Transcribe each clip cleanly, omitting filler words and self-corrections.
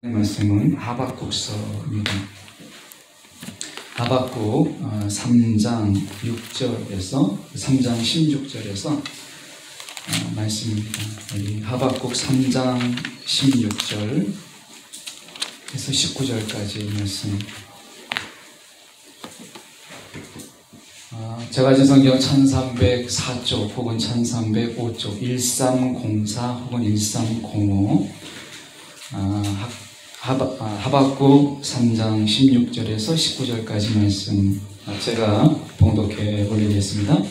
말씀은 하박국서입니다. 하박국 3장 6절에서 3장 16절에서 말씀입니다. 하박국 3장 16절에서 19절까지 말씀. 제가 가진 성경 1304쪽 혹은 1305쪽 1304 혹은 1305 하박국 3장 16절에서 19절까지 말씀 제가 봉독해 올리겠습니다.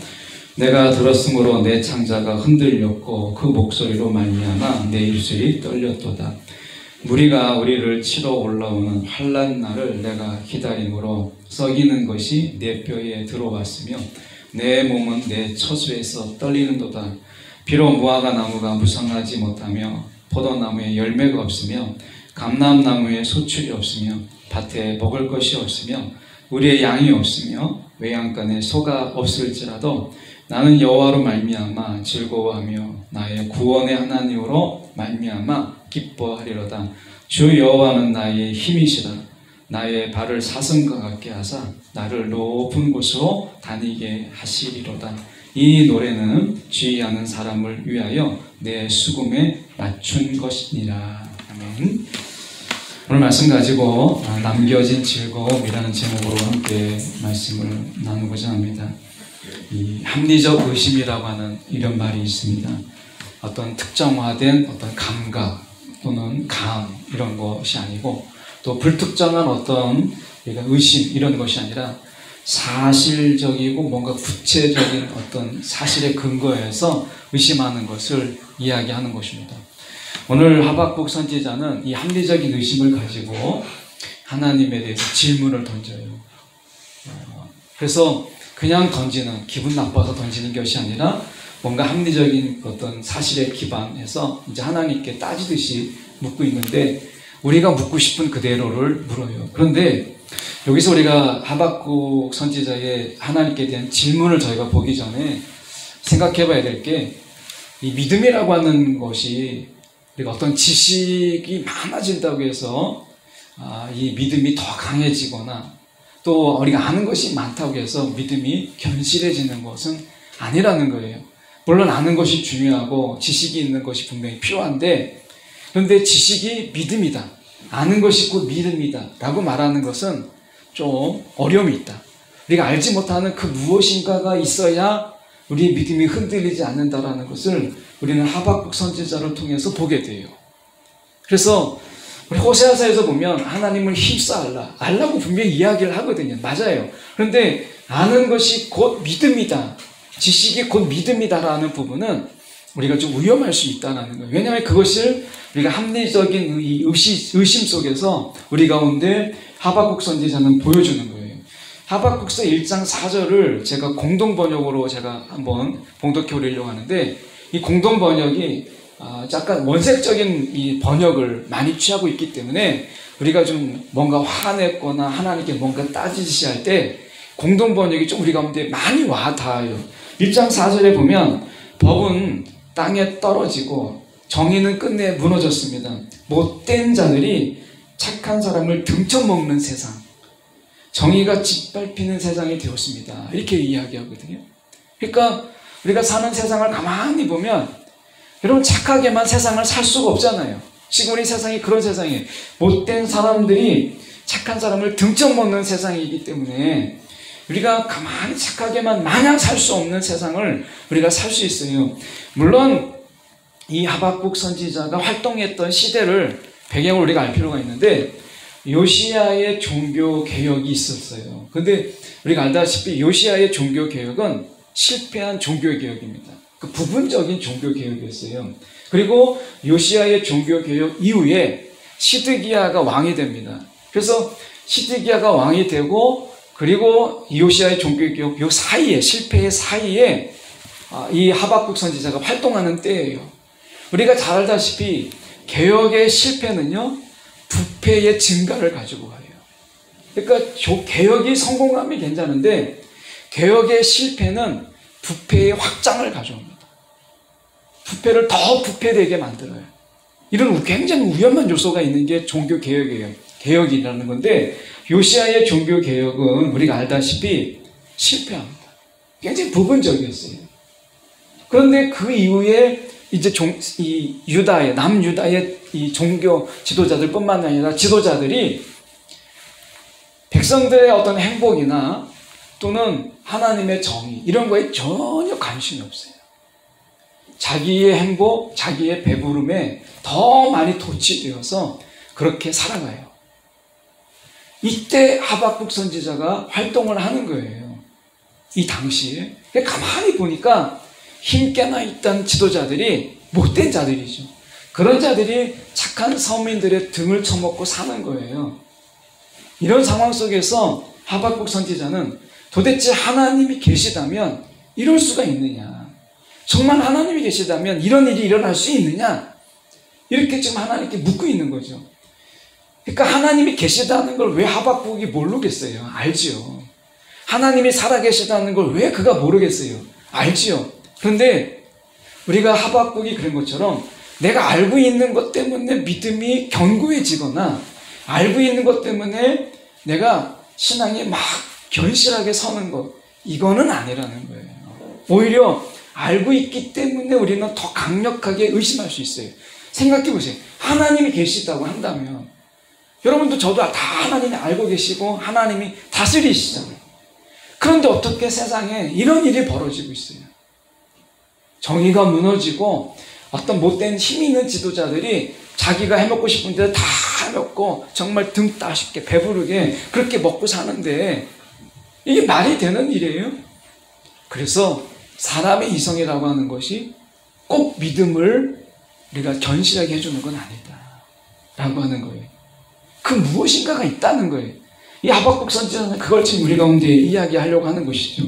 내가 들었으므로 내 창자가 흔들렸고 그 목소리로 말미암아 내 입술이 떨렸도다. 무리가 우리를 치러 올라오는 환난 날을 내가 기다림으로 썩이는 것이 내 뼈에 들어왔으며 내 몸은 내 처수에서 떨리는도다. 비록 무화과 나무가 무성하지 못하며 포도나무에 열매가 없으며 감람나무에 소출이 없으며 밭에 먹을 것이 없으며 우리의 양이 없으며 외양간에 소가 없을지라도 나는 여호와로 말미암아 즐거워하며 나의 구원의 하나님으로 말미암아 기뻐하리로다. 주 여호와는 나의 힘이시라. 나의 발을 사슴과 같게 하사 나를 높은 곳으로 다니게 하시리로다. 이 노래는 지휘하는 사람을 위하여 내 수금에 맞춘 것이니라. 아멘. 오늘 말씀 가지고 남겨진 즐거움이라는 제목으로 함께 말씀을 나누고자 합니다. 이 합리적 의심이라고 하는 이런 말이 있습니다. 어떤 특정화된 어떤 감각 또는 감 이런 것이 아니고 또 불특정한 어떤 의심 이런 것이 아니라 사실적이고 뭔가 구체적인 어떤 사실의 근거에서 의심하는 것을 이야기하는 것입니다. 오늘 하박국 선지자는 이 합리적인 의심을 가지고 하나님에 대해서 질문을 던져요. 그래서 그냥 던지는, 기분 나빠서 던지는 것이 아니라 뭔가 합리적인 어떤 사실에 기반해서 이제 하나님께 따지듯이 묻고 있는데 우리가 묻고 싶은 그대로를 물어요. 그런데 여기서 우리가 하박국 선지자의 하나님께 대한 질문을 저희가 보기 전에 생각해 봐야 될 게 이 믿음이라고 하는 것이 우리가 어떤 지식이 많아진다고 해서 이 믿음이 더 강해지거나 또 우리가 아는 것이 많다고 해서 믿음이 견실해지는 것은 아니라는 거예요. 물론 아는 것이 중요하고 지식이 있는 것이 분명히 필요한데 그런데 지식이 믿음이다. 아는 것이 곧 믿음이다. 라고 말하는 것은 좀 어려움이 있다. 우리가 알지 못하는 그 무엇인가가 있어야 우리의 믿음이 흔들리지 않는다라는 것을 우리는 하박국 선지자를 통해서 보게 돼요. 그래서 우리 호세아서에서 보면 하나님을 힘써 알라고 분명히 이야기를 하거든요. 맞아요. 그런데 아는 것이 곧 믿음이다. 지식이 곧 믿음이다라는 부분은 우리가 좀 위험할 수 있다는 거예요. 왜냐하면 그것을 우리가 합리적인 의심 속에서 우리 가운데 하박국 선지자는 보여주는 거예요. 하박국서 1장 4절을 제가 공동 번역으로 제가 한번 봉독해 올리려고 하는데 이 공동 번역이 약간 원색적인 이 번역을 많이 취하고 있기 때문에 우리가 좀 뭔가 화냈거나 하나님께 뭔가 따지듯이 할 때 공동 번역이 좀 우리 가운데 많이 와닿아요. 1장 4절에 보면 법은 땅에 떨어지고 정의는 끝내 무너졌습니다. 못된 자들이 착한 사람을 등쳐먹는 세상, 정의가 짓밟히는 세상이 되었습니다. 이렇게 이야기하거든요. 그러니까 우리가 사는 세상을 가만히 보면 여러분 착하게만 세상을 살 수가 없잖아요. 지금 우리 세상이 그런 세상이에요. 못된 사람들이 착한 사람을 등쳐먹는 세상이기 때문에 우리가 가만히 착하게만 마냥 살 수 없는 세상을 우리가 살 수 있어요. 물론 이 하박국 선지자가 활동했던 시대를 배경을 우리가 알 필요가 있는데 요시야의 종교개혁이 있었어요. 근데 우리가 알다시피 요시야의 종교개혁은 실패한 종교개혁입니다. 그 부분적인 종교개혁이었어요. 그리고 요시야의 종교개혁 이후에 시드기야가 왕이 됩니다. 그래서 시드기야가 왕이 되고 그리고 요시야의 종교개혁 요 사이에 실패의 사이에 이 하박국 선지자가 활동하는 때예요. 우리가 잘 알다시피 개혁의 실패는요 부패의 증가를 가지고 가요. 그러니까 개혁이 성공하면 괜찮은데 개혁의 실패는 부패의 확장을 가져옵니다. 부패를 더 부패되게 만들어요. 이런 굉장히 위험한 요소가 있는 게 종교개혁이에요. 개혁이라는 건데 요시야의 종교개혁은 우리가 알다시피 실패합니다. 굉장히 부분적이었어요. 그런데 그 이후에 이제 남유다의 이 종교 지도자들뿐만 아니라 지도자들이 백성들의 어떤 행복이나 또는 하나님의 정의 이런 거에 전혀 관심이 없어요. 자기의 행복, 자기의 배부름에 더 많이 도취되어서 그렇게 살아가요. 이때 하박국 선지자가 활동을 하는 거예요. 이 당시에. 가만히 보니까 힘께나 있던 지도자들이 못된 자들이죠. 그런 자들이 착한 서민들의 등을 쳐먹고 사는 거예요. 이런 상황 속에서 하박국 선지자는 도대체 하나님이 계시다면 이럴 수가 있느냐? 정말 하나님이 계시다면 이런 일이 일어날 수 있느냐? 이렇게 지금 하나님께 묻고 있는 거죠. 그러니까 하나님이 계시다는 걸 왜 하박국이 모르겠어요? 알지요. 하나님이 살아계시다는 걸 왜 그가 모르겠어요? 알지요. 그런데 우리가 하박국이 그런 것처럼 내가 알고 있는 것 때문에 믿음이 견고해지거나 알고 있는 것 때문에 내가 신앙이 막 견실하게 서는 것, 이거는 아니라는 거예요. 오히려 알고 있기 때문에 우리는 더 강력하게 의심할 수 있어요. 생각해 보세요. 하나님이 계시다고 한다면 여러분도 저도 다 하나님이 알고 계시고 하나님이 다스리시잖아요. 그런데 어떻게 세상에 이런 일이 벌어지고 있어요? 정의가 무너지고 어떤 못된 힘 있는 지도자들이 자기가 해먹고 싶은 데다 해먹고 정말 등 따숩게 배부르게 그렇게 먹고 사는데 이게 말이 되는 일이에요? 그래서 사람의 이성이라고 하는 것이 꼭 믿음을 우리가 견실하게 해주는 건 아니다 라고 하는 거예요. 그 무엇인가가 있다는 거예요. 이 하박국 선지자는 그걸 지금 우리 가운데 이야기하려고 하는 것이죠.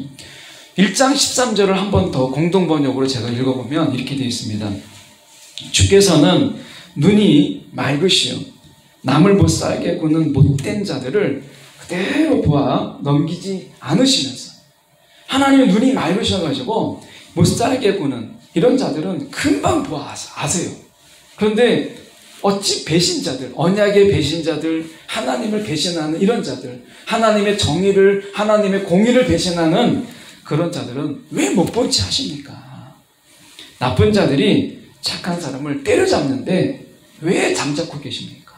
1장 13절을 한 번 더 공동번역으로 제가 읽어보면 이렇게 되어 있습니다. 주께서는 눈이 맑으시오 남을 못살게 구는 못된 자들을 그대로 보아 넘기지 않으시면서, 하나님의 눈이 맑으셔가지고 못살게 구는 이런 자들은 금방 보아 아세요. 그런데 어찌 배신자들, 언약의 배신자들, 하나님을 배신하는 이런 자들, 하나님의 정의를, 하나님의 공의를 배신하는 그런 자들은 왜 못 본지 아십니까? 나쁜 자들이 착한 사람을 때려잡는데 왜 잠자코 계십니까?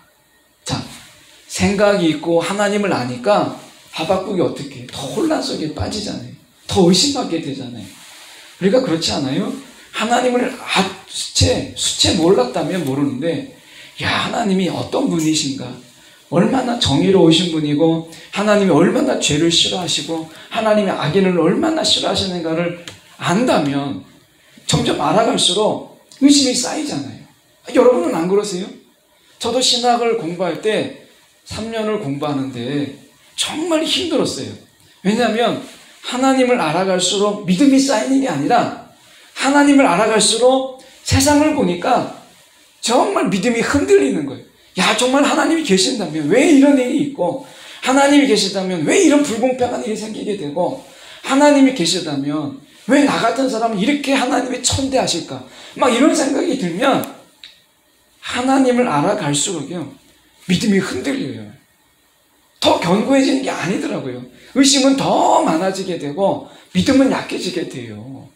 자, 생각이 있고 하나님을 아니까 하박국이 어떻게 해요? 더 혼란 속에 빠지잖아요. 더 의심받게 되잖아요. 우리가 그렇지 않아요? 하나님을 수채 몰랐다면 모르는데, 야, 하나님이 어떤 분이신가? 얼마나 정의로우신 분이고 하나님이 얼마나 죄를 싫어하시고 하나님의 악인을 얼마나 싫어하시는가를 안다면 점점 알아갈수록 의심이 쌓이잖아요. 여러분은 안 그러세요? 저도 신학을 공부할 때 3년을 공부하는데 정말 힘들었어요. 왜냐하면 하나님을 알아갈수록 믿음이 쌓이는 게 아니라 하나님을 알아갈수록 세상을 보니까 정말 믿음이 흔들리는 거예요. 야, 정말 하나님이 계신다면 왜 이런 일이 있고, 하나님이 계시다면 왜 이런 불공평한 일이 생기게 되고, 하나님이 계시다면 왜 나 같은 사람은 이렇게 하나님이 천대하실까? 막 이런 생각이 들면 하나님을 알아갈수록요 믿음이 흔들려요. 더 견고해지는 게 아니더라고요. 의심은 더 많아지게 되고 믿음은 약해지게 돼요.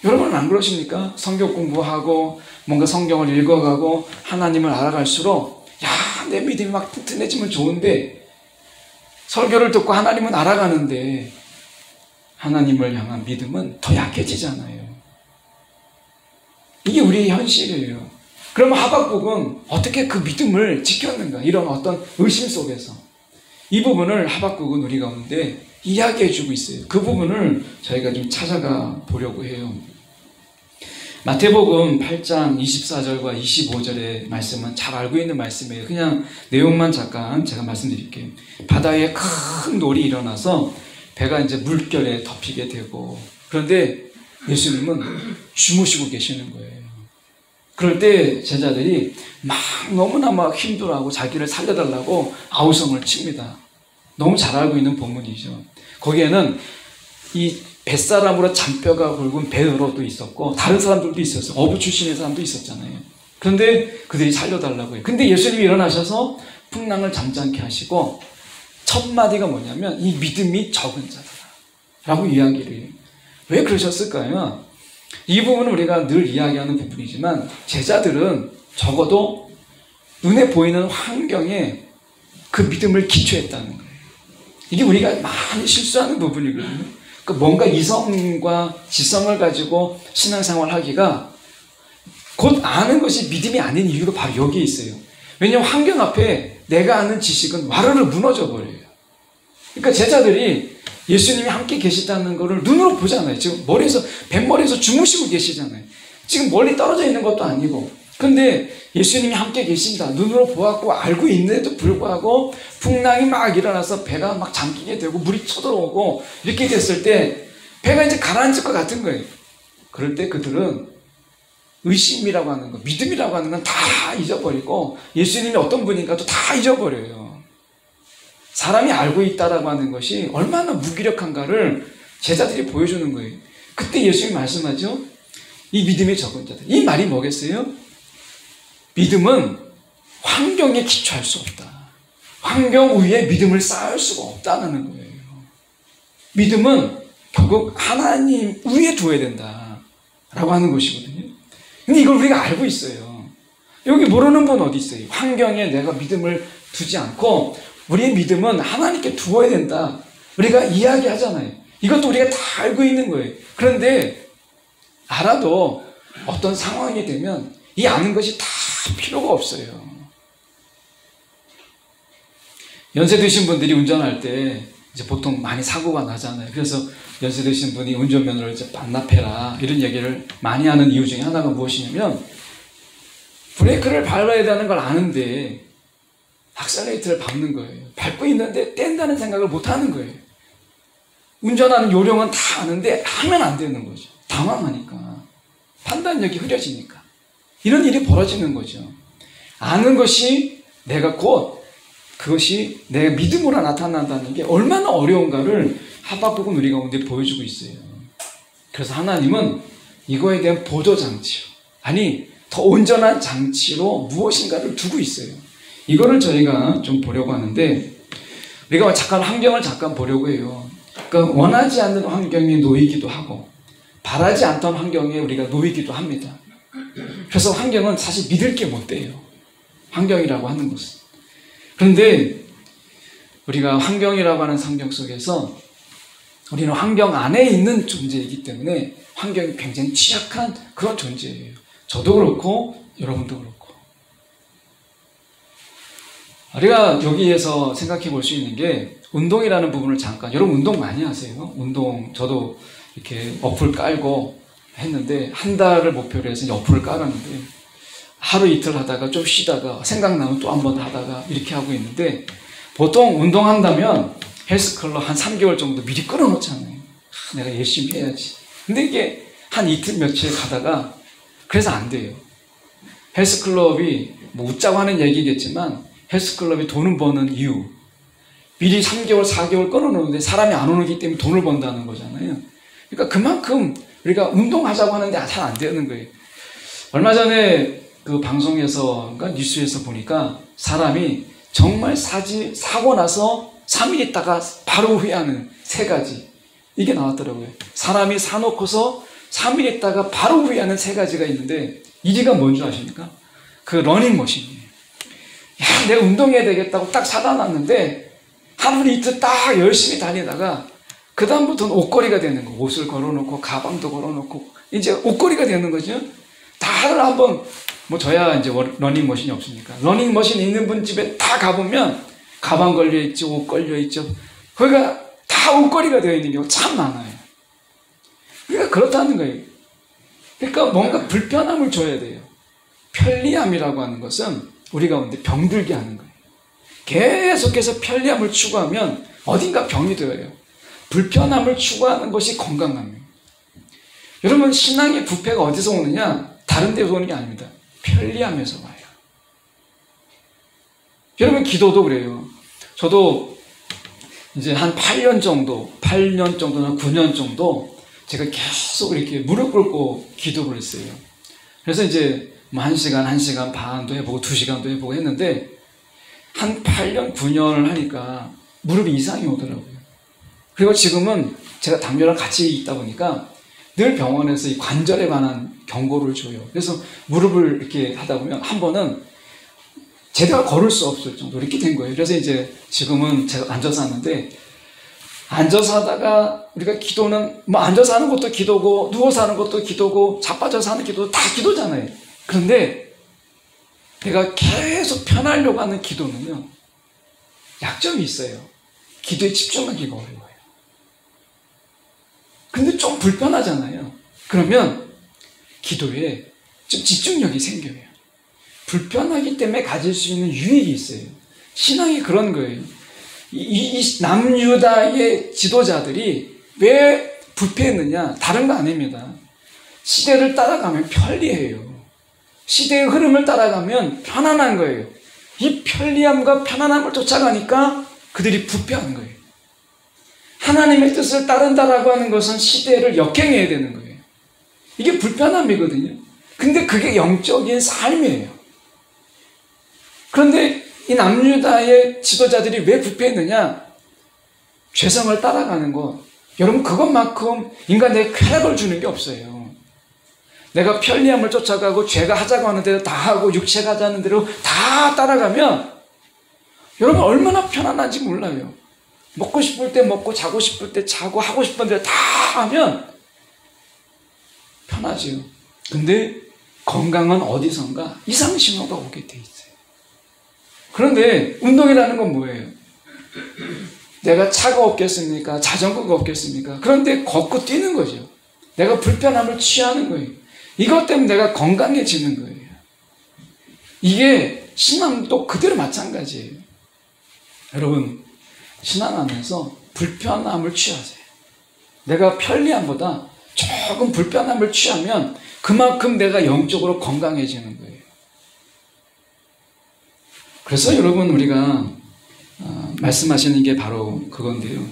여러분은 안 그러십니까? 성경 공부하고 뭔가 성경을 읽어가고 하나님을 알아갈수록 야, 내 믿음이 막 튼튼해지면 좋은데, 설교를 듣고 하나님은 알아가는데 하나님을 향한 믿음은 더 약해지잖아요. 이게 우리의 현실이에요. 그럼 하박국은 어떻게 그 믿음을 지켰는가? 이런 어떤 의심 속에서 이 부분을 하박국은 우리 가운데 이야기해주고 있어요. 그 부분을 저희가 좀 찾아가 보려고 해요. 마태복음 8장 24절과 25절의 말씀은 잘 알고 있는 말씀이에요. 그냥 내용만 잠깐 제가 말씀드릴게요. 바다에 큰 놀이 일어나서 배가 이제 물결에 덮이게 되고, 그런데 예수님은 주무시고 계시는 거예요. 그럴 때 제자들이 너무나 힘들어하고 자기를 살려달라고 아우성을 칩니다. 너무 잘 알고 있는 본문이죠. 거기에는 이 뱃사람으로 잔뼈가 굵은 베드로도 있었고 다른 사람들도 있었어요. 어부 출신의 사람도 있었잖아요. 그런데 그들이 살려달라고 해요. 근데 예수님이 일어나셔서 풍랑을 잠잠케 하시고 첫 마디가 뭐냐면 이 믿음이 적은 자다라고 이야기를 해요. 왜 그러셨을까요? 이 부분은 우리가 늘 이야기하는 부분이지만 제자들은 적어도 눈에 보이는 환경에 그 믿음을 기초했다는 거예요. 이게 우리가 많이 실수하는 부분이거든요. 그러니까 뭔가 이성과 지성을 가지고 신앙생활 하기가 곧 아는 것이 믿음이 아닌 이유가 바로 여기에 있어요. 왜냐하면 환경 앞에 내가 아는 지식은 와르르 무너져 버려요. 그러니까 제자들이 예수님이 함께 계시다는 것을 눈으로 보잖아요. 지금 뱃머리에서 주무시고 계시잖아요. 지금 멀리 떨어져 있는 것도 아니고. 근데 예수님이 함께 계신다. 눈으로 보았고 알고 있는데도 불구하고 풍랑이 막 일어나서 배가 막 잠기게 되고 물이 쳐들어오고 이렇게 됐을 때 배가 이제 가라앉을 것 같은 거예요. 그럴 때 그들은 의심이라고 하는 거, 믿음이라고 하는 건 다 잊어버리고 예수님이 어떤 분인가도 다 잊어버려요. 사람이 알고 있다라고 하는 것이 얼마나 무기력한가를 제자들이 보여주는 거예요. 그때 예수님이 말씀하죠. 이 믿음이 적은 자들. 이 말이 뭐겠어요? 믿음은 환경에 기초할 수 없다. 환경 위에 믿음을 쌓을 수가 없다는 거예요. 믿음은 결국 하나님 위에 두어야 된다라고 하는 것이거든요. 근데 이걸 우리가 알고 있어요. 여기 모르는 분 어디 있어요? 환경에 내가 믿음을 두지 않고 우리의 믿음은 하나님께 두어야 된다. 우리가 이야기하잖아요. 이것도 우리가 다 알고 있는 거예요. 그런데 알아도 어떤 상황이 되면 이 아는 것이 다 필요가 없어요. 연세 드신 분들이 운전할 때 이제 보통 많이 사고가 나잖아요. 그래서 연세 드신 분이 운전면허를 이제 반납해라 이런 얘기를 많이 하는 이유 중에 하나가 무엇이냐면 브레이크를 밟아야 되는 걸 아는데 악셀레이터를 밟는 거예요. 밟고 있는데 뗀다는 생각을 못 하는 거예요. 운전하는 요령은 다 아는데 하면 안 되는 거죠. 당황하니까. 판단력이 흐려지니까. 이런 일이 벌어지는 거죠. 아는 것이 내가 곧 그것이 내 믿음으로 나타난다는 게 얼마나 어려운가를 하박국은 우리 가운데 보여주고 있어요. 그래서 하나님은 이거에 대한 보조장치요. 아니 더 온전한 장치로 무엇인가를 두고 있어요. 이거를 저희가 좀 보려고 하는데 우리가 잠깐 환경을 잠깐 보려고 해요. 그러니까 원하지 않는 환경에 놓이기도 하고 바라지 않던 환경에 우리가 놓이기도 합니다. 그래서 환경은 사실 믿을 게 못 돼요. 환경이라고 하는 것은. 그런데 우리가 환경이라고 하는 성경 속에서 우리는 환경 안에 있는 존재이기 때문에 환경이 굉장히 취약한 그런 존재예요. 저도 그렇고 여러분도 그렇고. 우리가 여기에서 생각해 볼 수 있는 게 운동이라는 부분을 잠깐, 여러분 운동 많이 하세요? 운동 저도 이렇게 어플 깔고 했는데 한 달을 목표로 해서 이제 어플을 깔았는데 하루 이틀 하다가 좀 쉬다가 생각나면 또 한 번 하다가 이렇게 하고 있는데 보통 운동한다면 헬스클럽 한 3개월 정도 미리 끊어놓잖아요. 내가 열심히 해야지. 근데 이게 한 이틀 며칠 가다가 그래서 안 돼요. 헬스클럽이 뭐 웃자고 하는 얘기겠지만 헬스클럽이 돈을 버는 이유 미리 3개월 4개월 끊어놓는데 사람이 안 오기 때문에 돈을 번다는 거잖아요. 그러니까 그만큼 우리가 운동하자고 하는데 잘 안 되는 거예요. 얼마 전에 그 방송에서 그러니까 뉴스에서 보니까 사람이 정말 사고 나서 3일 있다가 바로 후회하는 3가지 이게 나왔더라고요. 사람이 사놓고서 3일 있다가 바로 후회하는 3가지가 있는데 1위가 뭔지 아십니까? 그 러닝머신이에요. 야, 내가 운동해야 되겠다고 딱 사다 놨는데 하루 이틀 딱 열심히 다니다가 그 다음부터는 옷걸이가 되는 거. 옷을 걸어놓고 가방도 걸어놓고 이제 옷걸이가 되는 거죠. 다들 한번 뭐 저야 이제 러닝머신이 없으니까 러닝머신 있는 분 집에 다 가보면 가방 걸려있죠. 옷 걸려있죠. 거기가 다 옷걸이가 되어 있는 경우가 참 많아요. 그러니까 그렇다는 거예요. 그러니까 뭔가 불편함을 줘야 돼요. 편리함이라고 하는 것은 우리 가운데 병들게 하는 거예요. 계속해서 편리함을 추구하면 어딘가 병이 되어요. 불편함을 추구하는 것이 건강함이에요. 여러분 신앙의 부패가 어디서 오느냐? 다른 데서 오는 게 아닙니다. 편리함에서 와요. 여러분 기도도 그래요. 저도 이제 한 8년 정도나 9년 정도 제가 계속 이렇게 무릎 꿇고 기도를 했어요. 그래서 이제 뭐 1시간, 1시간 반도 해보고 2시간도 해보고 했는데 한 8년, 9년을 하니까 무릎이 이상이 오더라고요. 그리고 지금은 제가 당뇨랑 같이 있다 보니까 늘 병원에서 이 관절에 관한 경고를 줘요. 그래서 무릎을 이렇게 하다 보면 한 번은 제대로 걸을 수 없을 정도로 이렇게 된 거예요. 그래서 이제 지금은 제가 앉아서 하는데, 앉아서 하다가 우리가 기도는 뭐 앉아서 하는 것도 기도고 누워서 하는 것도 기도고 자빠져서 하는 기도도 다 기도잖아요. 그런데 내가 계속 편하려고 하는 기도는요, 약점이 있어요. 기도에 집중하기가 어려워요. 근데 좀 불편하잖아요. 그러면 기도에 좀 집중력이 생겨요. 불편하기 때문에 가질 수 있는 유익이 있어요. 신앙이 그런 거예요. 이 남유다의 지도자들이 왜 부패했느냐? 다른 거 아닙니다. 시대를 따라가면 편리해요. 시대의 흐름을 따라가면 편안한 거예요. 이 편리함과 편안함을 쫓아가니까 그들이 부패한 거예요. 하나님의 뜻을 따른다라고 하는 것은 시대를 역행해야 되는 거예요. 이게 불편함이거든요. 근데 그게 영적인 삶이에요. 그런데 이 남유다의 지도자들이 왜 부패했느냐? 죄성을 따라가는 것. 여러분, 그것만큼 인간에게 쾌락을 주는 게 없어요. 내가 편리함을 쫓아가고 죄가 하자고 하는 대로 다 하고 육체가 하자는 대로 다 따라가면 여러분 얼마나 편안한지 몰라요. 먹고 싶을 때 먹고 자고 싶을 때 자고 하고 싶은 대로 다 하면 편하죠. 근데 건강은 어디선가 이상신호가 오게 돼 있어요. 그런데 운동이라는 건 뭐예요? 내가 차가 없겠습니까? 자전거가 없겠습니까? 그런데 걷고 뛰는 거죠. 내가 불편함을 취하는 거예요. 이것 때문에 내가 건강해지는 거예요. 이게 신앙도 그대로 마찬가지예요. 여러분, 신앙 안에서 불편함을 취하세요. 내가 편리함보다 조금 불편함을 취하면 그만큼 내가 영적으로 건강해지는 거예요. 그래서 여러분, 우리가 말씀하시는 게 바로 그건데요.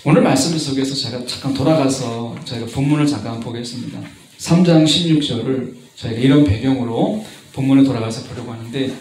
오늘 말씀 속에서 제가 잠깐 돌아가서 저희가 본문을 잠깐 보겠습니다. 3장 16절을 저희가 이런 배경으로 본문에 돌아가서 보려고 하는데,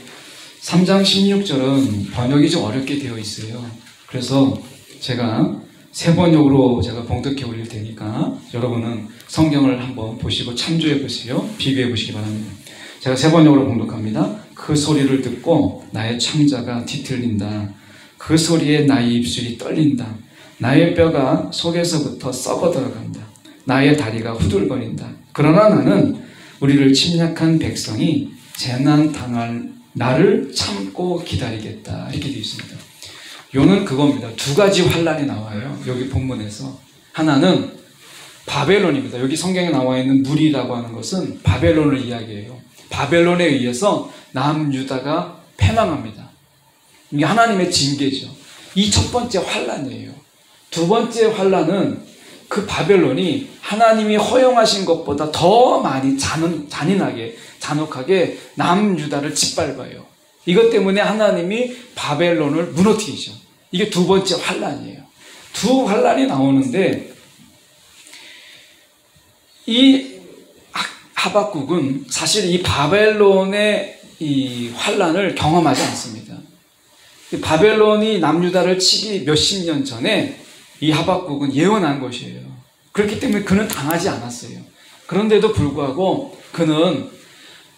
3장 16절은 번역이 좀 어렵게 되어 있어요. 그래서 제가 세 번역으로 제가 봉독해 올릴 테니까 여러분은 성경을 한번 보시고 참조해 보시고 비교해 보시기 바랍니다. 제가 세 번역으로 봉독합니다. 그 소리를 듣고 나의 창자가 뒤틀린다. 그 소리에 나의 입술이 떨린다. 나의 뼈가 속에서부터 썩어 들어간다. 나의 다리가 후들거린다. 그러나 나는 우리를 침략한 백성이 재난 당할 나를 참고 기다리겠다. 이렇게 되어 있습니다. 요는 그겁니다. 두 가지 환란이 나와요. 여기 본문에서. 하나는 바벨론입니다. 여기 성경에 나와 있는 물이라고 하는 것은 바벨론을 이야기해요. 바벨론에 의해서 남유다가 패망합니다. 이게 하나님의 징계죠. 이 첫 번째 환란이에요. 두 번째 환란은 그 바벨론이 하나님이 허용하신 것보다 더 많이 잔인하게 잔혹하게 남유다를 짓밟아요. 이것 때문에 하나님이 바벨론을 무너뜨리죠. 이게 두 번째 환란이에요. 두 환란이 나오는데 이 하박국은 사실 이 바벨론의 이 환란을 경험하지 않습니다. 바벨론이 남유다를 치기 몇십 년 전에 이 하박국은 예언한 것이에요. 그렇기 때문에 그는 당하지 않았어요. 그런데도 불구하고 그는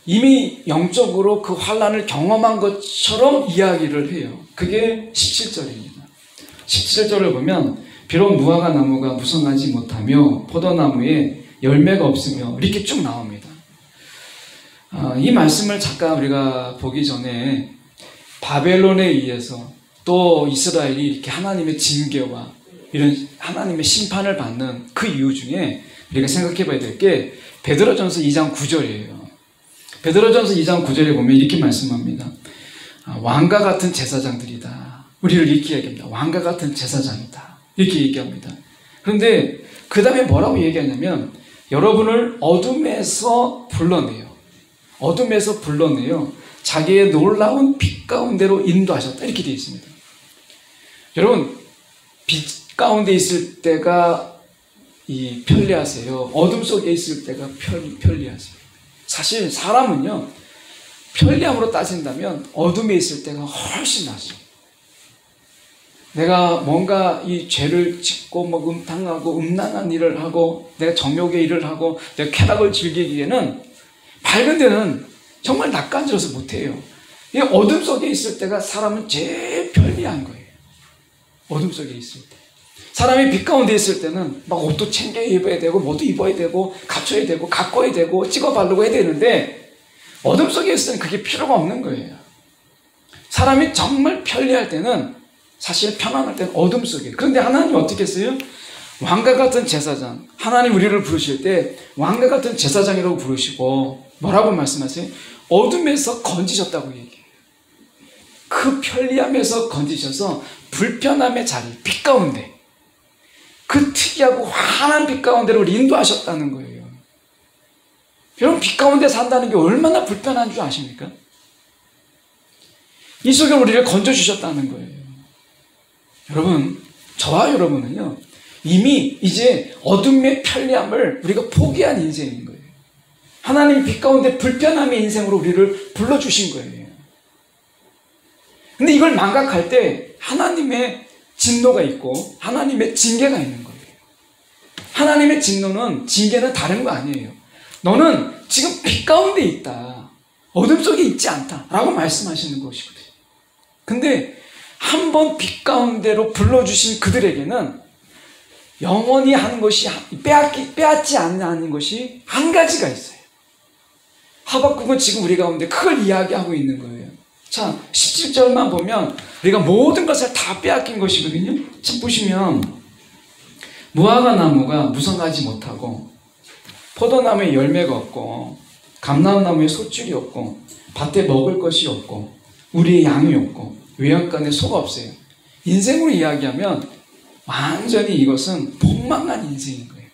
이미 영적으로 그 환란을 경험한 것처럼 이야기를 해요. 그게 17절입니다. 17절을 보면 비록 무화과 나무가 무성하지 못하며 포도나무에 열매가 없으며 이렇게 쭉 나옵니다. 이 말씀을 잠깐 우리가 보기 전에 바벨론에 의해서 또 이스라엘이 이렇게 하나님의 징계와 이런 하나님의 심판을 받는 그 이유 중에 우리가 생각해 봐야 될 게 베드로전서 2장 9절이에요. 베드로전서 2장 9절에 보면 이렇게 말씀합니다. 왕과 같은 제사장들이다. 우리를 이렇게 얘기합니다. 왕과 같은 제사장이다. 이렇게 얘기합니다. 그런데 그 다음에 뭐라고 얘기하냐면 여러분을 어둠에서 불러내요. 어둠에서 불러내요. 자기의 놀라운 빛 가운데로 인도하셨다. 이렇게 되어 있습니다. 여러분, 빛 가운데 있을 때가 편리하세요? 어둠 속에 있을 때가 편리하세요? 사실 사람은요, 편리함으로 따진다면 어둠에 있을 때가 훨씬 낫습니다. 내가 뭔가 이 죄를 짓고 뭐 음탕하고 음란한 일을 하고 내가 정욕의 일을 하고 내가 쾌락을 즐기기에는 밝은 데는 정말 낯간지러서 못해요. 이 어둠 속에 있을 때가 사람은 제일 편리한 거예요. 어둠 속에 있을 때. 사람이 빛 가운데 있을 때는 막 옷도 챙겨 입어야 되고 뭐도 입어야 되고 갖춰야 되고 가꿔야 되고 찍어 바르고 해야 되는데 어둠 속에 있을 때는 그게 필요가 없는 거예요. 사람이 정말 편리할 때는 사실 편안할 때는 어둠 속에. 그런데 하나님이 어떻게 했어요? 왕과 같은 제사장. 하나님 우리를 부르실 때 왕과 같은 제사장이라고 부르시고 뭐라고 말씀하세요? 어둠에서 건지셨다고 얘기해요. 그 편리함에서 건지셔서 불편함의 자리, 빛 가운데 그 특이하고 환한 빛 가운데로 인도하셨다는 거예요. 여러분, 빛 가운데 산다는 게 얼마나 불편한 줄 아십니까? 이 속에 우리를 건져주셨다는 거예요. 여러분, 저와 여러분은요, 이미 이제 어둠의 편리함을 우리가 포기한 인생인 거예요. 하나님 빛 가운데 불편함의 인생으로 우리를 불러주신 거예요. 근데 이걸 망각할 때 하나님의 진노가 있고 하나님의 징계가 있는 거예요. 하나님의 진노는, 징계는 다른 거 아니에요. 너는 지금 빛 가운데 있다. 어둠 속에 있지 않다. 라고 말씀하시는 것이거든요. 근데 한 번 빛 가운데로 불러주신 그들에게는 영원히 하는 것이, 빼앗지 않는 것이 한 가지가 있어요. 하박국은 지금 우리 가운데 그걸 이야기하고 있는 거예요. 자, 17절만 보면 우리가 모든 것을 다 빼앗긴 것이거든요. 참 보시면 무화과 나무가 무성하지 못하고 포도나무에 열매가 없고 감람나무에 소줄이 없고 밭에 먹을 것이 없고 우리의 양이 없고 외양간에 소가 없어요. 인생으로 이야기하면 완전히 이것은 폭망한 인생인 거예요.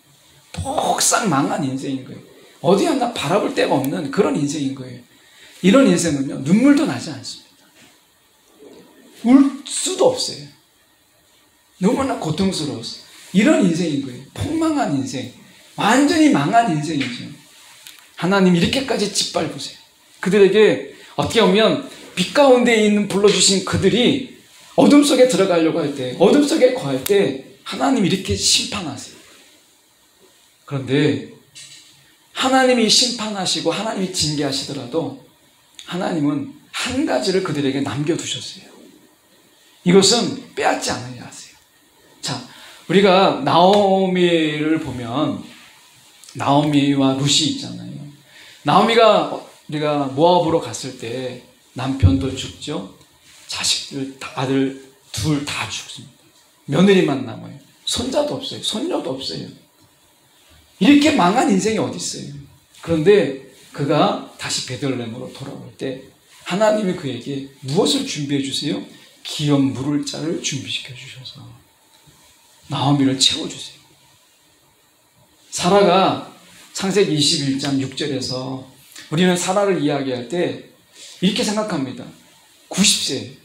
폭삭 망한 인생인 거예요. 어디 하나 바라볼 데가 없는 그런 인생인 거예요. 이런 인생은요, 눈물도 나지 않습니다. 울 수도 없어요. 너무나 고통스러웠어요. 이런 인생인 거예요. 폭망한 인생, 완전히 망한 인생이죠. 하나님 이렇게까지 짓밟으세요. 그들에게 어떻게 보면 빛 가운데 있는 불러주신 그들이 어둠 속에 들어가려고 할 때, 어둠 속에 거할 때 하나님 이렇게 심판하세요. 그런데 하나님이 심판하시고 하나님이 징계하시더라도 하나님은 한 가지를 그들에게 남겨두셨어요. 이것은 빼앗지 않으려 하세요. 자, 우리가 나오미를 보면 나오미와 룻이 있잖아요. 나오미가 우리가 모압으로 갔을 때 남편도 죽죠. 자식들, 아들 둘 다 죽습니다. 며느리만 남아요. 손자도 없어요. 손녀도 없어요. 이렇게 망한 인생이 어디 있어요. 그런데 그가 다시 베들레헴으로 돌아올 때 하나님이 그에게 무엇을 준비해 주세요? 기업 물을 자를 준비시켜 주셔서 나오미를 채워주세요. 사라가 창세기 21장 6절에서 우리는 사라를 이야기할 때 이렇게 생각합니다. 90세.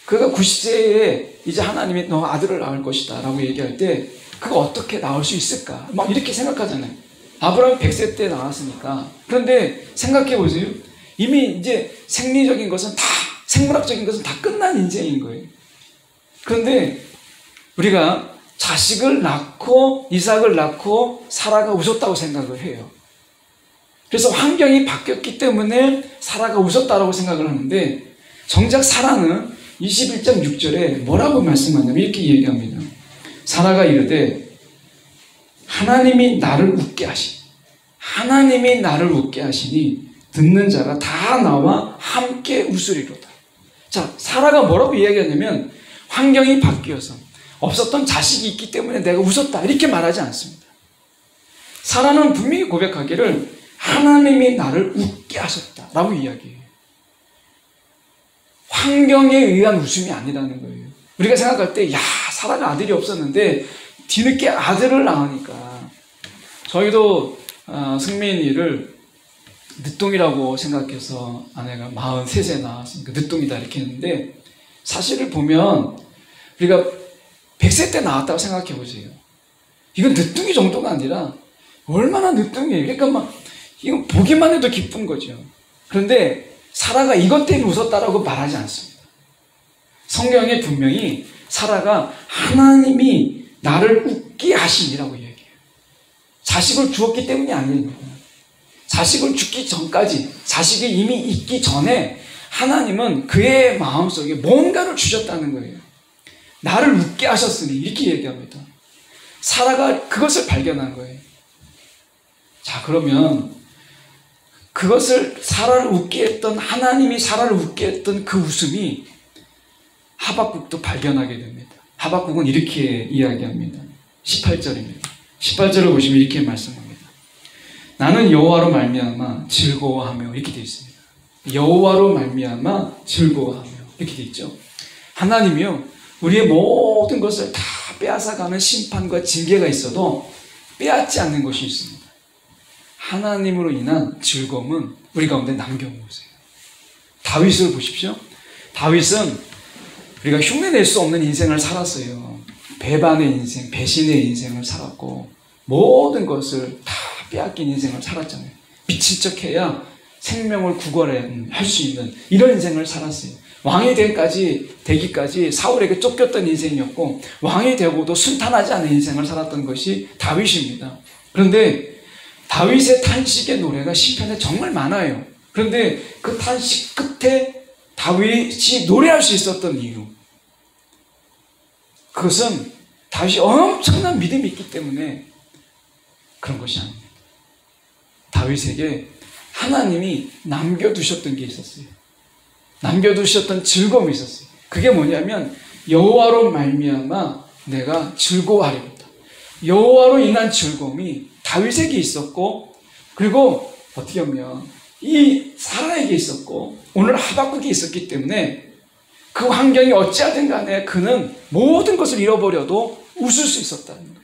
그가 90세에 이제 하나님이 너 아들을 낳을 것이다 라고 얘기할 때 그가 어떻게 낳을 수 있을까? 막 이렇게 생각하잖아요. 아브라함이 100세 때 낳았으니까. 그런데 생각해 보세요. 이미 이제 생리적인 것은 다, 생물학적인 것은 다 끝난 인생인 거예요. 그런데 우리가 자식을 낳고 이삭을 낳고 사라가 웃었다고 생각을 해요. 그래서 환경이 바뀌었기 때문에 사라가 웃었다라고 생각을 하는데 정작 사라는 21장 6절에 뭐라고 말씀하냐면 이렇게 얘기합니다. 사라가 이르되 하나님이 나를 웃게 하시니 듣는 자가 다 나와 함께 웃으리로다. 자, 사라가 뭐라고 이야기하냐면 환경이 바뀌어서 없었던 자식이 있기 때문에 내가 웃었다 이렇게 말하지 않습니다. 사라는 분명히 고백하기를 하나님이 나를 웃게 하셨다라고 이야기해요. 환경에 의한 웃음이 아니라는 거예요. 우리가 생각할 때, 야, 사라가 아들이 없었는데 뒤늦게 아들을 낳으니까 저희도 승민이를 늦둥이라고 생각해서 아내가 43세 낳았으니까 늦둥이다 이렇게 했는데 사실을 보면 우리가 100세 때 낳았다고 생각해 보세요. 이건 늦둥이 정도가 아니라 얼마나 늦둥이에요. 그러니까 막 이건 보기만 해도 기쁜 거죠. 그런데 사라가 이것 때문에 웃었다라고 말하지 않습니다. 성경에 분명히 사라가 하나님이 나를 웃게 하심이라고 얘기해요. 자식을 주었기 때문이 아닙니다. 자식을 주기 전까지, 자식이 이미 있기 전에 하나님은 그의 마음속에 뭔가를 주셨다는 거예요. 나를 웃게 하셨으니 이렇게 얘기합니다. 사라가 그것을 발견한 거예요. 자, 그러면 그것을 사라를 웃게 했던, 하나님이 사라를 웃게 했던 그 웃음이 하박국도 발견하게 됩니다. 하박국은 이렇게 이야기합니다. 18절입니다. 18절을 보시면 이렇게 말씀합니다. 나는 여호와로 말미암아 즐거워하며, 이렇게 되어 있습니다. 여호와로 말미암아 즐거워하며, 이렇게 되어 있죠. 하나님이요, 우리의 모든 것을 다 빼앗아가는 심판과 징계가 있어도 빼앗지 않는 것이 있습니다. 하나님으로 인한 즐거움은 우리 가운데 남겨놓으세요. 다윗을 보십시오. 다윗은 우리가 흉내낼 수 없는 인생을 살았어요. 배반의 인생, 배신의 인생을 살았고 모든 것을 다 빼앗긴 인생을 살았잖아요. 미친 척해야 생명을 구걸할 수 있는 이런 인생을 살았어요. 왕이 되기까지 사울에게 쫓겼던 인생이었고, 왕이 되고도 순탄하지 않은 인생을 살았던 것이 다윗입니다. 그런데 다윗의 탄식의 노래가 시편에 정말 많아요. 그런데 그 탄식 끝에 다윗이 노래할 수 있었던 이유, 그것은 다윗이 엄청난 믿음이 있기 때문에 그런 것이 아닙니다. 다윗에게 하나님이 남겨두셨던 게 있었어요. 남겨두셨던 즐거움이 있었어요. 그게 뭐냐면 여호와로 말미암아 내가 즐거워하리로다. 여호와로 인한 즐거움이 다윗에게 있었고, 그리고 어떻게 보면 이 사라에게 있었고 오늘 하박국에 있었기 때문에 그 환경이 어찌하든 간에 그는 모든 것을 잃어버려도 웃을 수 있었다는 거예요.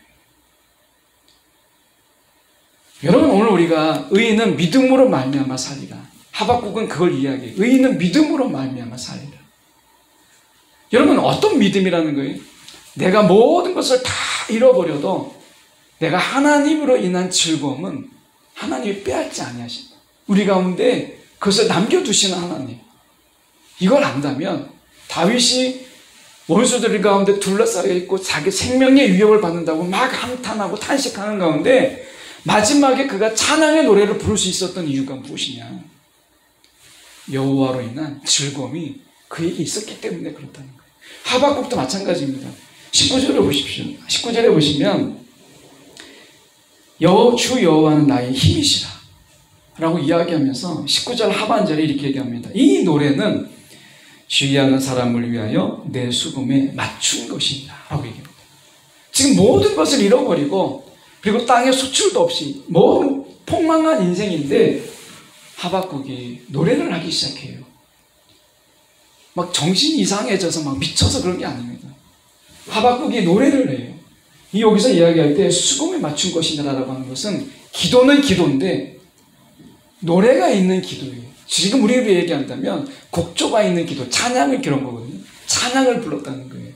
여러분, 오늘 우리가 의인은 믿음으로 말미암아 살리라. 하박국은 그걸 이야기해요. 의인은 믿음으로 말미암아 살리라. 여러분, 어떤 믿음이라는 거예요? 내가 모든 것을 다 잃어버려도 내가 하나님으로 인한 즐거움은 하나님이 빼앗지 아니하신다. 우리 가운데 그것을 남겨두시는 하나님. 이걸 안다면 다윗이 원수들 가운데 둘러싸여 있고 자기 생명의 위협을 받는다고 막 한탄하고 탄식하는 가운데 마지막에 그가 찬양의 노래를 부를 수 있었던 이유가 무엇이냐? 여호와로 인한 즐거움이 그에게 있었기 때문에 그렇다는 거예요. 하박국도 마찬가지입니다. 19절에 보십시오. 19절에 보시면 주 여호와는 나의 힘이시라 라고 이야기하면서 19절 하반절에 이렇게 얘기합니다. 이 노래는 주의하는 사람을 위하여 내 수금에 맞춘 것이다 라고 얘기합니다. 지금 모든 것을 잃어버리고 그리고 땅에 소출도 없이 모든 폭망한 인생인데 하박국이 노래를 하기 시작해요. 막 정신이 이상해져서 막 미쳐서 그런 게 아닙니다. 하박국이 노래를 해요. 이 여기서 이야기할 때 수금에 맞춘 것이다라고 하는 것은 기도는 기도인데 노래가 있는 기도예요. 지금 우리로 얘기한다면 곡조가 있는 기도, 찬양을 그런 거거든요. 찬양을 불렀다는 거예요.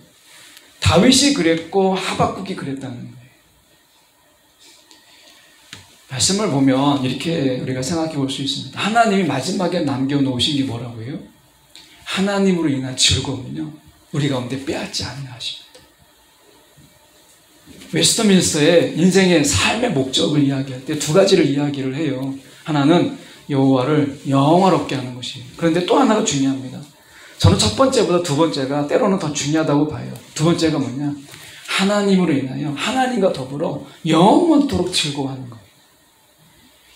다윗이 그랬고 하박국이 그랬다는 거예요. 말씀을 보면 이렇게 우리가 생각해 볼 수 있습니다. 하나님이 마지막에 남겨놓으신 게 뭐라고 해요? 하나님으로 인한 즐거움은요, 우리 가운데 빼앗지 않으려 하십니다. 웨스트민스터의 인생의 삶의 목적을 이야기할 때 두 가지를 이야기를 해요. 하나는 여호와를 영화롭게 하는 것이에요. 그런데 또 하나가 중요합니다. 저는 첫 번째보다 두 번째가 때로는 더 중요하다고 봐요. 두 번째가 뭐냐? 하나님으로 인하여 하나님과 더불어 영원토록 즐거워하는 거예요.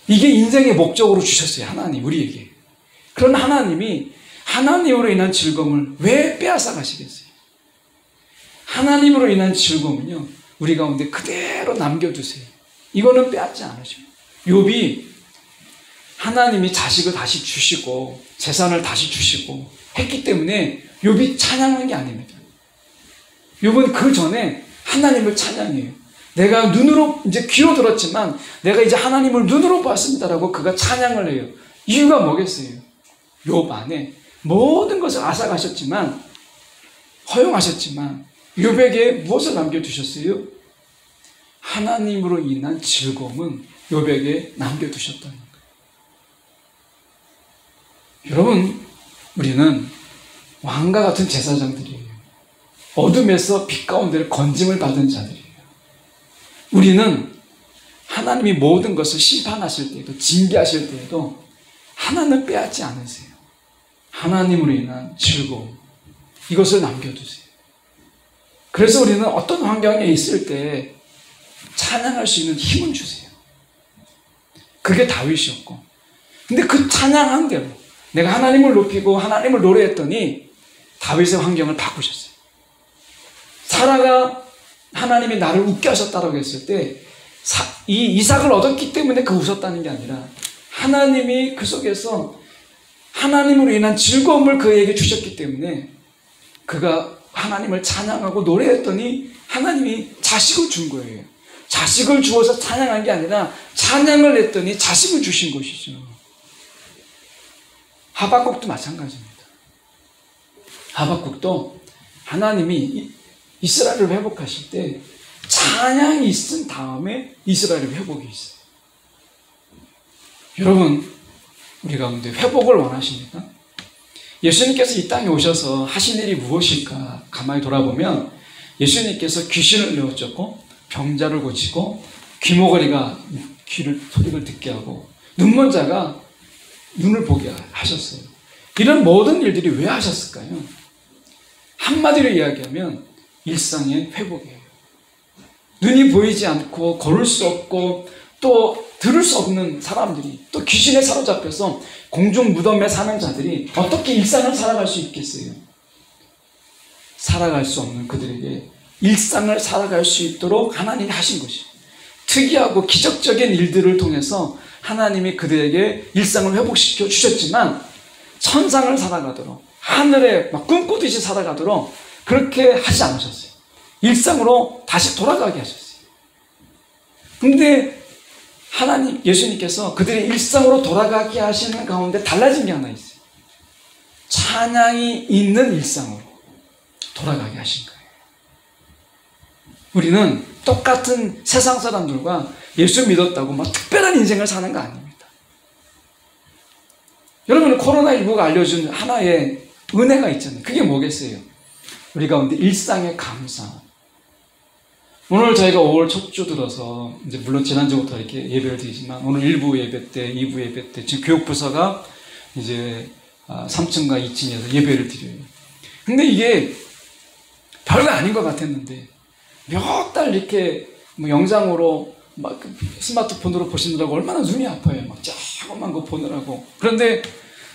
이게 인생의 목적으로 주셨어요. 하나님, 우리에게. 그런 하나님이 하나님으로 인한 즐거움을 왜 빼앗아 가시겠어요? 하나님으로 인한 즐거움은요, 우리 가운데 그대로 남겨두세요. 이거는 빼앗지 않으십니다. 욥이 하나님이 자식을 다시 주시고 재산을 다시 주시고 했기 때문에 욥이 찬양한 게 아닙니다. 욥은 그 전에 하나님을 찬양해요. 내가 눈으로 이제 귀로 들었지만 내가 이제 하나님을 눈으로 봤습니다라고 그가 찬양을 해요. 이유가 뭐겠어요? 욥 안에 모든 것을 앗아가셨지만, 허용하셨지만 욥에게 무엇을 남겨두셨어요? 하나님으로 인한 즐거움은 욥에게 남겨두셨다는 거예요. 여러분, 우리는 왕과 같은 제사장들이에요. 어둠에서 빛 가운데를 건짐을 받은 자들이에요. 우리는 하나님이 모든 것을 심판하실 때에도, 징계하실 때에도 하나는 빼앗지 않으세요. 하나님으로 인한 즐거움, 이것을 남겨두세요. 그래서 우리는 어떤 환경에 있을 때 찬양할 수 있는 힘을 주세요. 그게 다윗이었고, 근데 그 찬양한 대로 내가 하나님을 높이고 하나님을 노래했더니 다윗의 환경을 바꾸셨어요. 사라가 하나님이 나를 웃게 하셨다라고 했을 때 이 이삭을 얻었기 때문에 그 웃었다는 게 아니라 하나님이 그 속에서 하나님으로 인한 즐거움을 그에게 주셨기 때문에 그가 하나님을 찬양하고 노래했더니 하나님이 자식을 준 거예요. 자식을 주어서 찬양한 게 아니라 찬양을 했더니 자식을 주신 것이죠. 하박국도 마찬가지입니다. 하박국도 하나님이 이스라엘을 회복하실 때 찬양이 있은 다음에 이스라엘의 회복이 있어요. 여러분, 우리 가운데 회복을 원하십니까? 예수님께서 이 땅에 오셔서 하신 일이 무엇일까 가만히 돌아보면 예수님께서 귀신을 내어쫓고 병자를 고치고 귀머거리가 소리를 듣게 하고 눈먼 자가 눈을 보게 하셨어요. 이런 모든 일들이 왜 하셨을까요? 한마디로 이야기하면 일상의 회복이에요. 눈이 보이지 않고 걸을 수 없고 또 들을 수 없는 사람들이, 또 귀신에 사로잡혀서 공중 무덤에 사는 자들이 어떻게 일상을 살아갈 수 있겠어요? 살아갈 수 없는 그들에게 일상을 살아갈 수 있도록 하나님이 하신 것이에요. 특이하고 기적적인 일들을 통해서 하나님이 그들에게 일상을 회복시켜 주셨지만 천상을 살아가도록, 하늘에 막 꿈꾸듯이 살아가도록 그렇게 하지 않으셨어요. 일상으로 다시 돌아가게 하셨어요. 근데 하나님, 예수님께서 그들의 일상으로 돌아가게 하시는 가운데 달라진 게 하나 있어요. 찬양이 있는 일상으로 돌아가게 하신 거예요. 우리는 똑같은 세상 사람들과 예수 믿었다고 막 특별한 인생을 사는 거 아닙니다. 여러분, 코로나19가 알려준 하나의 은혜가 있잖아요. 그게 뭐겠어요? 우리 가운데 일상의 감사. 오늘 저희가 5월 첫 주 들어서 이제 물론 지난주부터 이렇게 예배를 드리지만 오늘 1부 예배 때, 2부 예배 때 지금 교육부서가 이제 3층과 2층에서 예배를 드려요. 근데 이게 별거 아닌 것 같았는데 몇 달 이렇게 뭐 영상으로 막 스마트폰으로 보시느라고 얼마나 눈이 아파요. 막 조그만 거 보느라고. 그런데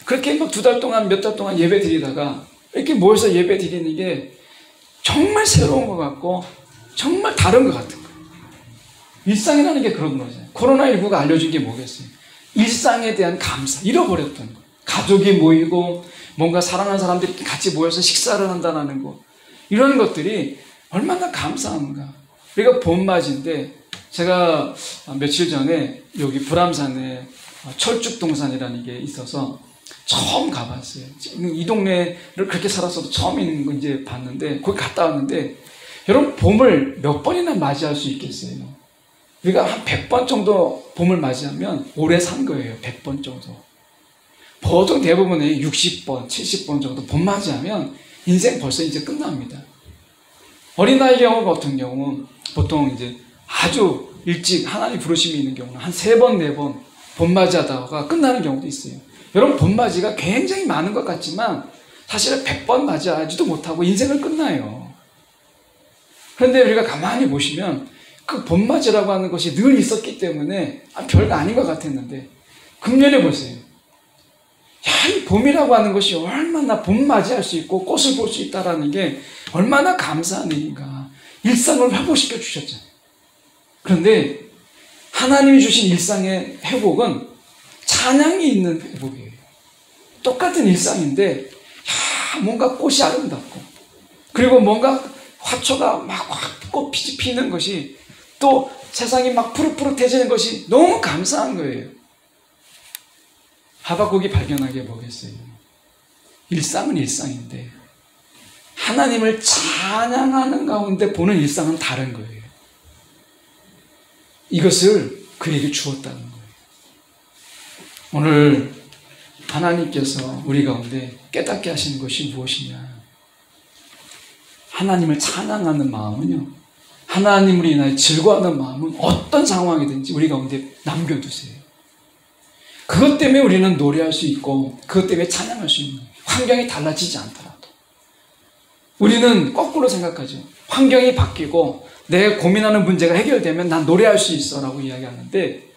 그렇게 막 2달 동안, 몇 달 동안 예배 드리다가 이렇게 모여서 예배 드리는 게 정말 새로운 것 같고 정말 다른 것 같은 거예요. 일상이라는 게 그런 거죠. 코로나19가 알려준 게 뭐겠어요? 일상에 대한 감사, 잃어버렸던 거. 가족이 모이고 뭔가 사랑하는 사람들이 같이 모여서 식사를 한다는 거. 이런 것들이 얼마나 감사한가. 우리가 봄맞이인데 제가 며칠 전에 여기 불암산에 철쭉동산이라는 게 있어서 처음 가봤어요. 이 동네를 그렇게 살았어도 처음 이제 봤는데 거기 갔다 왔는데 여러분, 봄을 몇 번이나 맞이할 수 있겠어요? 우리가 한 100번 정도 봄을 맞이하면 오래 산 거예요. 100번 정도. 보통 대부분의 60번, 70번 정도 봄 맞이하면 인생 벌써 이제 끝납니다. 어린아이 경우 같은 경우 보통 이제 아주 일찍 하나님 부르심이 있는 경우는 한 3번, 4번 봄 맞이하다가 끝나는 경우도 있어요. 여러분, 봄 맞이가 굉장히 많은 것 같지만 사실은 100번 맞이하지도 못하고 인생을 끝나요. 그런데 우리가 가만히 보시면 그 봄맞이라고 하는 것이 늘 있었기 때문에 별거 아닌 것 같았는데 금년에 보세요. 야, 이 봄이라고 하는 것이 얼마나 봄맞이할 수 있고 꽃을 볼 수 있다는 게 얼마나 감사한 일인가. 일상을 회복시켜 주셨잖아요. 그런데 하나님이 주신 일상의 회복은 찬양이 있는 회복이에요. 똑같은 일상인데 뭔가 꽃이 아름답고 그리고 뭔가 화초가 막 꽃이 피는 것이 또 세상이 막 푸릇푸릇해지는 것이 너무 감사한 거예요. 하박국이 발견한 게 뭐겠어요? 일상은 일상인데 하나님을 찬양하는 가운데 보는 일상은 다른 거예요. 이것을 그에게 주었다는 거예요. 오늘 하나님께서 우리 가운데 깨닫게 하시는 것이 무엇이냐? 하나님을 찬양하는 마음은요, 하나님으로 인하여 즐거워하는 마음은 어떤 상황이든지 우리 가운데 남겨두세요. 그것 때문에 우리는 노래할 수 있고 그것 때문에 찬양할 수 있는, 환경이 달라지지 않더라도 우리는 거꾸로 생각하죠. 환경이 바뀌고 내 고민하는 문제가 해결되면 난 노래할 수 있어 라고 이야기하는데,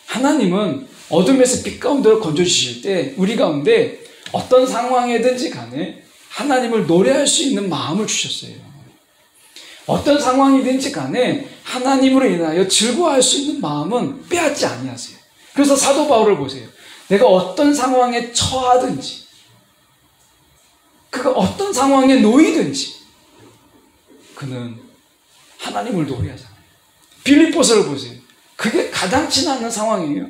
하나님은 어둠에서 빛 가운데로 건져주실 때 우리 가운데 어떤 상황이든지 간에 하나님을 노래할 수 있는 마음을 주셨어요. 어떤 상황이든지 간에 하나님으로 인하여 즐거워할 수 있는 마음은 빼앗지 아니하세요. 그래서 사도 바울을 보세요. 내가 어떤 상황에 처하든지, 그가 어떤 상황에 놓이든지 그는 하나님을 노래하잖아요. 빌립보서를 보세요. 그게 가당치 않은 상황이에요.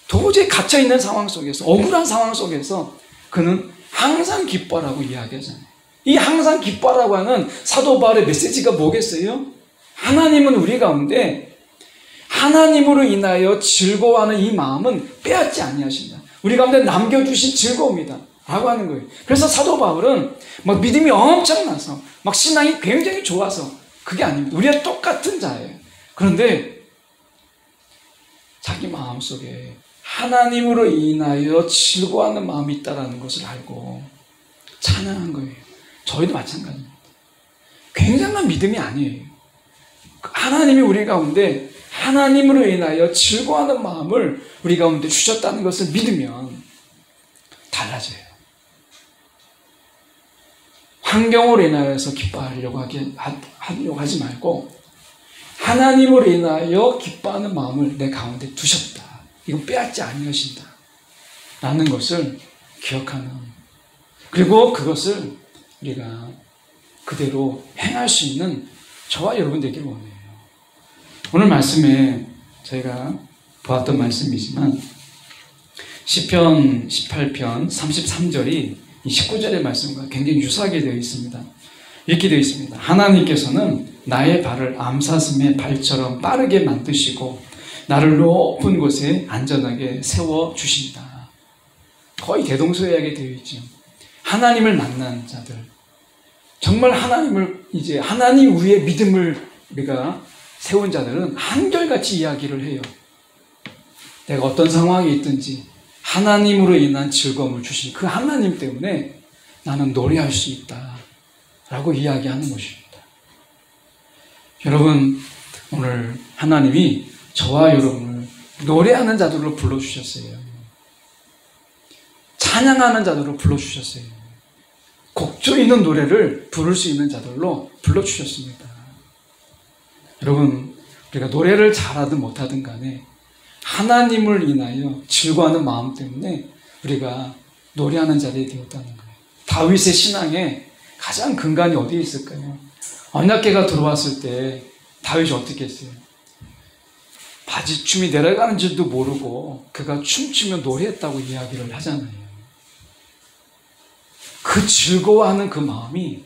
도저히 갇혀있는 상황 속에서, 억울한 상황 속에서 그는 항상 기뻐라고 이야기하잖아요. 이 항상 기뻐라고 하는 사도 바울의 메시지가 뭐겠어요? 하나님은 우리 가운데 하나님으로 인하여 즐거워하는 이 마음은 빼앗지 아니하신다. 우리 가운데 남겨주신 즐거움이다 라고 하는 거예요. 그래서 사도 바울은 막 믿음이 엄청나서 막 신앙이 굉장히 좋아서 그게 아닙니다. 우리가 똑같은 자예요. 그런데 자기 마음속에 하나님으로 인하여 즐거워하는 마음이 있다는 것을 알고 찬양한 거예요. 저희도 마찬가지입니다. 굉장한 믿음이 아니에요. 하나님이 우리 가운데 하나님으로 인하여 즐거워하는 마음을 우리 가운데 주셨다는 것을 믿으면 달라져요. 환경으로 인하여서 기뻐하려고 하지 말고 하나님으로 인하여 기뻐하는 마음을 내 가운데 두셨다. 이건 빼앗지 아니하신다 라는 것을 기억하는, 그리고 그것을 우리가 그대로 행할 수 있는 저와 여러분 되기를 원해요. 오늘 말씀에 저희가 보았던 말씀이지만 시편 18편 33절이 이 19절의 말씀과 굉장히 유사하게 되어 있습니다. 이렇게 되어 있습니다. 하나님께서는 나의 발을 암사슴의 발처럼 빠르게 만드시고 나를 높은 곳에 안전하게 세워주신다. 거의 대동소이하게 되어 있죠. 하나님을 만난 자들, 정말 하나님을 이제 하나님 위에 믿음을 우리가 세운 자들은 한결같이 이야기를 해요. 내가 어떤 상황이 있든지 하나님으로 인한 즐거움을 주신 그 하나님 때문에 나는 노래할 수 있다 라고 이야기하는 것입니다. 여러분, 오늘 하나님이 저와 여러분을 노래하는 자들로 불러주셨어요. 찬양하는 자들로 불러주셨어요. 곡조 있는 노래를 부를 수 있는 자들로 불러주셨습니다. 여러분, 우리가 노래를 잘하든 못하든 간에 하나님을 인하여 즐거워하는 마음 때문에 우리가 노래하는 자리에 되었다는 거예요. 다윗의 신앙에 가장 근간이 어디에 있을까요? 언약궤가 들어왔을 때 다윗이 어떻게 했어요? 바지춤이 내려가는 줄도 모르고 그가 춤추며 노래했다고 이야기를 하잖아요. 그 즐거워하는 그 마음이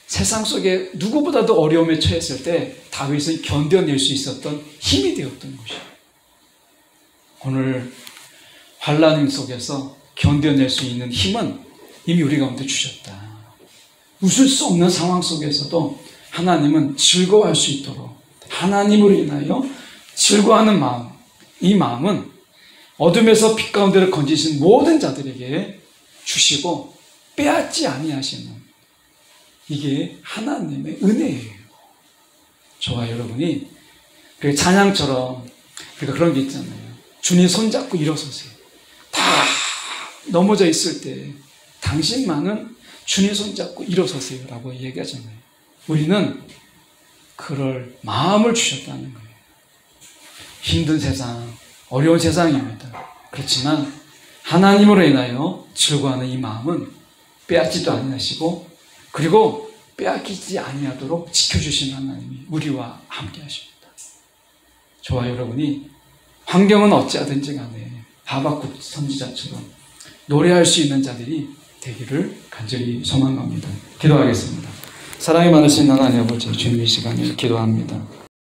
세상 속에 누구보다도 어려움에 처했을 때 다윗은 견뎌낼 수 있었던 힘이 되었던 것이에요. 오늘 환난 속에서 견뎌낼 수 있는 힘은 이미 우리 가운데 주셨다. 웃을 수 없는 상황 속에서도 하나님은 즐거워할 수 있도록 하나님으로 인하여 즐거워하는 마음, 이 마음은 어둠에서 빛 가운데를 건지신 모든 자들에게 주시고 빼앗지 아니하시는, 이게 하나님의 은혜예요. 저와 여러분이 그 찬양처럼 그러니까 그런 게 있잖아요. 주님 손잡고 일어서세요. 다 넘어져 있을 때 당신만은 주님 손잡고 일어서세요 라고 얘기하잖아요. 우리는 그럴 마음을 주셨다는 거예요. 힘든 세상, 어려운 세상입니다. 그렇지만 하나님으로 인하여 즐거워하는 이 마음은 빼앗지도 아니하시고 그리고 빼앗기지 아니하도록 지켜주신 하나님이 우리와 함께 하십니다. 저와 여러분이 환경은 어찌하든지 간에 하박국 선지자처럼 노래할 수 있는 자들이 되기를 간절히 소망합니다. 기도하겠습니다. 사랑이 많으신 하나님 아버지, 주님 이 시간에 기도합니다.